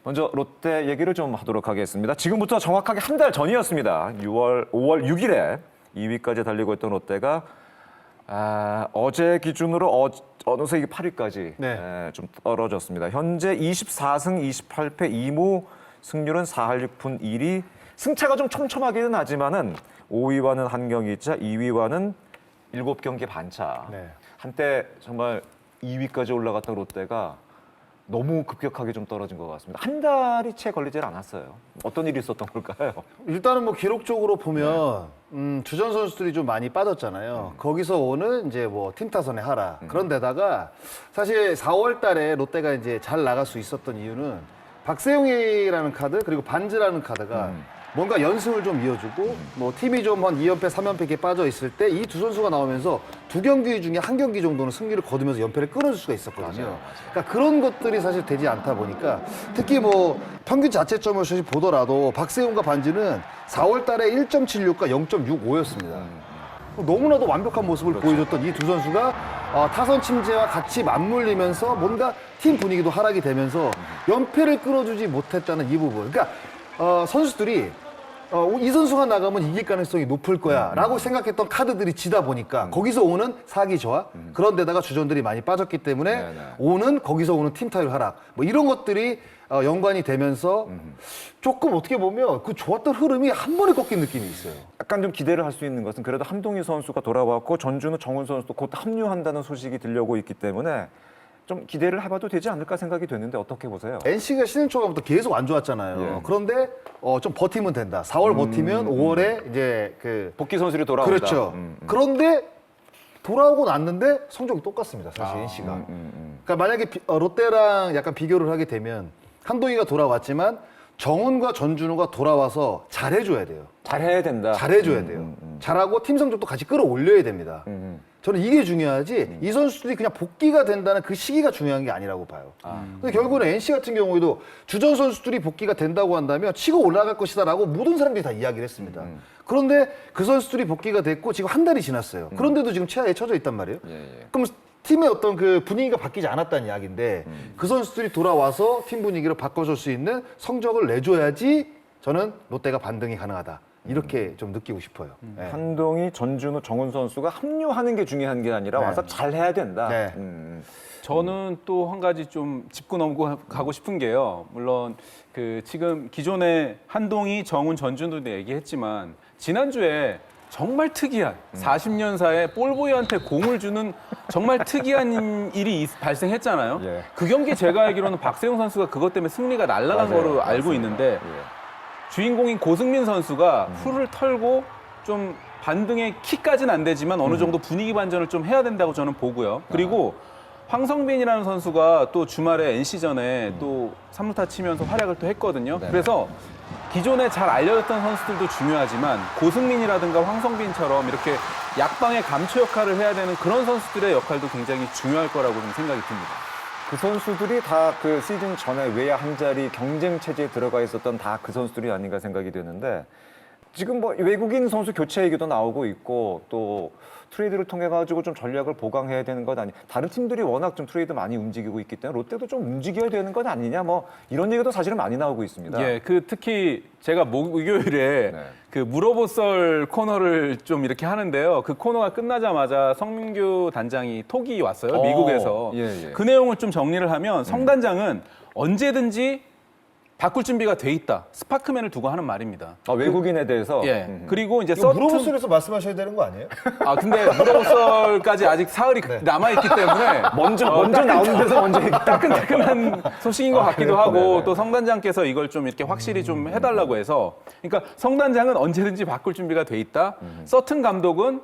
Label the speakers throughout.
Speaker 1: 먼저 롯데 얘기를 좀 하도록 하겠습니다. 지금부터 정확하게 한 달 전이었습니다. 5월 6일에 2위까지 달리고 있던 롯데가 어제 기준으로 어느새 8위까지 좀 떨어졌습니다. 현재 24승 28패 2무 승률은 4할 6푼 1위. 승차가 좀 촘촘하기는 하지만은 5위와는 한 경기 차, 2위와는 7경기 반차. 한때 정말 2위까지 올라갔던 롯데가 너무 급격하게 좀 떨어진 것 같습니다. 한 달이 채 걸리질 않았어요. 어떤 일이 있었던 걸까요?
Speaker 2: 일단은 뭐 기록적으로 보면 주전 선수들이 좀 많이 빠졌잖아요. 거기서 오는 이제 뭐 팀 타선의 하락. 그런데다가 사실 4월 달에 롯데가 이제 잘 나갈 수 있었던 이유는 박세용이라는 카드 그리고 반즈라는 카드가 뭔가 연승을 좀 이어주고 뭐 팀이 좀 한 2연패, 3연패 이렇게 빠져 있을 때 이 두 선수가 나오면서 두 경기 중에 한 경기 정도는 승리를 거두면서 연패를 끊어줄 수가 있었거든요.
Speaker 1: 맞아요.
Speaker 2: 그러니까 그런 것들이 사실 되지 않다 보니까 특히 뭐 평균 자책점을 보더라도 박세용과 반지는 4월 달에 1.76과 0.65였습니다. 너무나도 완벽한 모습을 보여줬던 이 두 선수가 타선 침체와 같이 맞물리면서 뭔가 팀 분위기도 하락이 되면서 연패를 끌어주지 못했다는 이 부분. 그러니까 선수들이 이 선수가 나가면 이길 가능성이 높을 거야 라고 생각했던 카드들이 지다 보니까 거기서 오는 사기 저하 그런데다가 주전들이 많이 빠졌기 때문에 거기서 오는 팀 타율 하락 뭐 이런 것들이 연관이 되면서 조금 어떻게 보면 그 좋았던 흐름이 한 번에 꺾인 느낌이 있어요.
Speaker 1: 약간 좀 기대를 할 수 있는 것은 그래도 함동희 선수가 돌아왔고 전준우, 정훈 선수도 곧 합류한다는 소식이 들려오고 있기 때문에 좀 기대를 해봐도 되지 않을까 생각이 되는데 어떻게 보세요?
Speaker 2: NC가 시즌 초반부터 계속 안 좋았잖아요. 그런데 좀 버티면 된다. 4월 버티면 5월에 이제 그
Speaker 1: 복귀 선수들이 돌아온다.
Speaker 2: 그렇죠. 그런데 돌아오고 났는데 성적이 똑같습니다. 사실 NC가. 그러니까 만약에 롯데랑 약간 비교를 하게 되면 한동희가 돌아왔지만 정훈과 전준우가 돌아와서 잘해줘야 돼요.
Speaker 1: 잘해야 된다.
Speaker 2: 잘해줘야 돼요. 잘하고 팀 성적도 같이 끌어올려야 됩니다. 저는 이게 중요하지 이 선수들이 그냥 복귀가 된다는 그 시기가 중요한 게 아니라고 봐요. 근데 결국은 NC 같은 경우에도 주전 선수들이 복귀가 된다고 한다면 치고 올라갈 것이다라고 모든 사람들이 다 이야기를 했습니다. 그런데 그 선수들이 복귀가 됐고 지금 한 달이 지났어요. 그런데도 지금 최하에 처져 있단 말이에요. 그럼 팀의 어떤 그 분위기가 바뀌지 않았다는 이야기인데 그 선수들이 돌아와서 팀 분위기를 바꿔줄 수 있는 성적을 내줘야지 저는 롯데가 반등이 가능하다. 이렇게 좀 느끼고 싶어요.
Speaker 1: 한동희, 전준우, 정훈 선수가 합류하는 게 중요한 게 아니라 와서 잘해야 된다.
Speaker 3: 저는 또 한 가지 좀 짚고 넘어가고 싶은 게요. 물론 그 지금 기존에 한동희, 정훈, 전준우도 얘기했지만 지난주에 정말 특이한 40년사에 볼보이한테 공을 주는 정말 특이한 일이 발생했잖아요.
Speaker 1: 예.
Speaker 3: 그 경기 제가 알기로는 박세용 선수가 그것 때문에 승리가 날아간 거로 알고 있는데 주인공인 고승민 선수가 풀을 털고 좀 반등의 키까지는 안 되지만 어느 정도 분위기 반전을 좀 해야 된다고 저는 보고요. 그리고 황성빈이라는 선수가 또 주말에 NC전에 또 3루타 치면서 활약을 또 했거든요. 그래서 기존에 잘 알려졌던 선수들도 중요하지만 고승민이라든가 황성빈처럼 이렇게 약방의 감초 역할을 해야 되는 그런 선수들의 역할도 굉장히 중요할 거라고 좀 생각이 듭니다.
Speaker 1: 그 선수들이 다 그 시즌 전에 외야 한 자리 경쟁 체제에 들어가 있었던 다 그 선수들이 아닌가 생각이 되는데 지금 뭐 외국인 선수 교체 얘기도 나오고 있고 또 트레이드를 통해 가지고 좀 전략을 보강해야 되는 것 아니 다른 팀들이 워낙 좀 트레이드 많이 움직이고 있기 때문에 롯데도 좀 움직여야 되는 것 아니냐 뭐 이런 얘기도 사실은 많이 나오고 있습니다.
Speaker 3: 예, 그 특히 제가 목요일에 그 물어보썰 코너를 좀 이렇게 하는데요. 그 코너가 끝나자마자 성민규 단장이 톡이 왔어요. 미국에서. 그 내용을 좀 정리를 하면 성 단장은 언제든지 바꿀 준비가 돼 있다. 스파크맨을 두고 하는 말입니다.
Speaker 1: 외국인에 대해서?
Speaker 3: 예. 그리고 이제
Speaker 2: 물어보썰에서 말씀하셔야 되는 거 아니에요?
Speaker 3: 근데 물어보썰까지 아직 사흘이 남아있기 때문에
Speaker 1: 먼저 나오는 데서 먼저
Speaker 3: 따끈따끈한 소식인 것 같기도 하고 또 성단장께서 이걸 좀 이렇게 확실히 좀 해달라고 해서 그러니까 성단장은 언제든지 바꿀 준비가 돼 있다. 서튼 감독은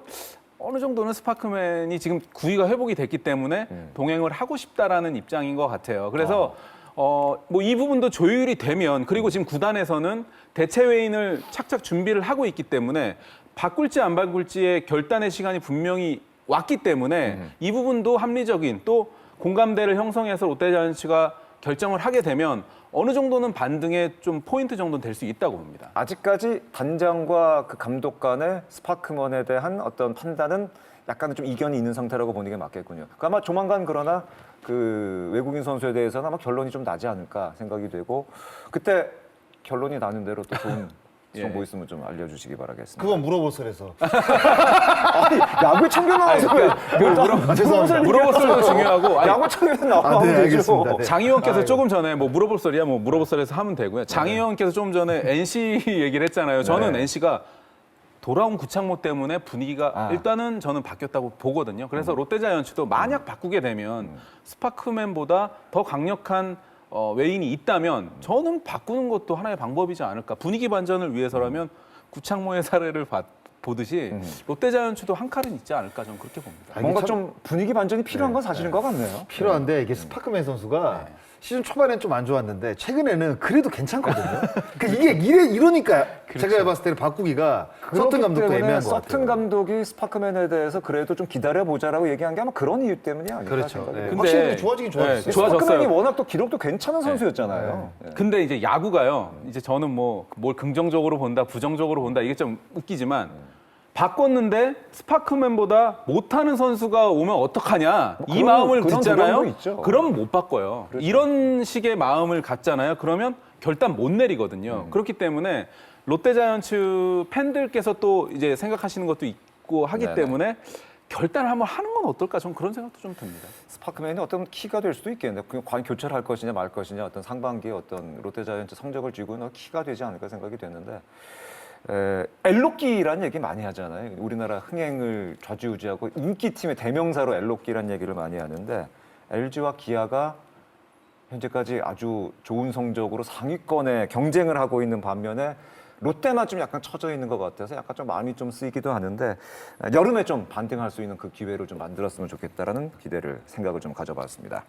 Speaker 3: 어느 정도는 스파크맨이 지금 구위가 회복이 됐기 때문에 동행을 하고 싶다라는 입장인 것 같아요. 그래서 뭐 이 부분도 조율이 되면 그리고 지금 구단에서는 대체 외인을 착착 준비를 하고 있기 때문에 바꿀지 안 바꿀지의 결단의 시간이 분명히 왔기 때문에 이 부분도 합리적인 또 공감대를 형성해서 롯데자이언츠가 결정을 하게 되면 어느 정도는 반등의 좀 포인트 정도는 될 수 있다고 봅니다.
Speaker 1: 아직까지 단장과 그 감독 간의 스파크먼에 대한 어떤 판단은 약간은 좀 이견이 있는 상태라고 보는 게 맞겠군요. 그러니까 아마 조만간 그러나 그 외국인 선수에 대해서는 아마 결론이 좀 나지 않을까 생각이 되고 그때 결론이 나는 대로 또 좋은 정보 있으면 좀 알려주시기 바라겠습니다.
Speaker 2: 그건 물어보설에서.
Speaker 1: 아니, 야구 청년 나와서
Speaker 2: 죄송합니다.
Speaker 3: 물어볼 소리도 중요하고 아니,
Speaker 1: 야구 청년 나오면
Speaker 2: 네,
Speaker 1: 되죠.
Speaker 2: 알겠습니다. 네.
Speaker 3: 장 의원께서 조금 전에 뭐 물어볼 소리야 뭐 물어볼 소리에서 하면 되고요. 장 의원께서 조금 전에 NC 얘기를 했잖아요. 저는
Speaker 1: 네.
Speaker 3: NC가 돌아온 구창모 때문에 분위기가 일단은 저는 바뀌었다고 보거든요. 그래서 롯데자이언츠도 만약 바꾸게 되면 스파크맨보다 더 강력한 외인이 있다면 저는 바꾸는 것도 하나의 방법이지 않을까. 분위기 반전을 위해서라면 구창모의 사례를 보듯이 롯데자이언츠도 한 칼은 있지 않을까 저는 그렇게 봅니다.
Speaker 1: 뭔가
Speaker 2: 참-
Speaker 1: 좀 분위기 반전이 필요한 건 사실인 것 같네요.
Speaker 2: 필요한데 이게 스파크맨 선수가 시즌 초반엔 좀 안 좋았는데 최근에는 그래도 괜찮거든요. 그러니까 이게 이러니까 제가 봤을 때는 바꾸기가 서튼 감독도
Speaker 1: 때문에
Speaker 2: 애매한 것 같아요.
Speaker 1: 서튼 감독이 스파크맨에 대해서 그래도 좀 기다려보자라고 얘기한 게 아마 그런 이유 때문이 아닐까
Speaker 2: 그렇죠.
Speaker 1: 생각이
Speaker 2: 네.
Speaker 1: 돼요.
Speaker 2: 확실히 좋아지긴 좋아졌어요.
Speaker 3: 네, 좋아졌어요.
Speaker 1: 스파크맨이 워낙 또 기록도 괜찮은 선수였잖아요. 네.
Speaker 3: 근데 이제 야구가요. 이제 저는 뭐 뭘 긍정적으로 본다, 부정적으로 본다 이게 좀 웃기지만 바꿨는데 스파크맨보다 못하는 선수가 오면 어떡하냐 이
Speaker 1: 그런-
Speaker 3: 마음을
Speaker 1: 그런
Speaker 3: 듣잖아요.
Speaker 1: 두려움도 있죠.
Speaker 3: 그럼 못 바꿔요. 이런 식의 마음을 갖잖아요. 그러면 결단 못 내리거든요. 그렇기 때문에 롯데자이언츠 팬들께서 또 이제 생각하시는 것도 있고 하기
Speaker 1: 네네.
Speaker 3: 때문에 결단을 한번 하는 건 어떨까? 전 그런 생각도 좀 듭니다.
Speaker 1: 스파크맨이 어떤 키가 될 수도 있겠는데 과연 교체를 할 것이냐 말 것이냐 어떤 상반기에 어떤 롯데자이언츠 성적을 쥐고 있는 키가 되지 않을까 생각이 됐는데 엘로끼라는 얘기 많이 하잖아요. 우리나라 흥행을 좌지우지하고 인기팀의 대명사로 엘로끼라는 얘기를 많이 하는데 LG와 기아가 현재까지 아주 좋은 성적으로 상위권에 경쟁을 하고 있는 반면에 롯데만 좀 약간 처져 있는 것 같아서 약간 좀 마음이 좀 쓰이기도 하는데 여름에 좀 반등할 수 있는 그 기회를 좀 만들었으면 좋겠다라는 기대를 생각을 좀 가져봤습니다.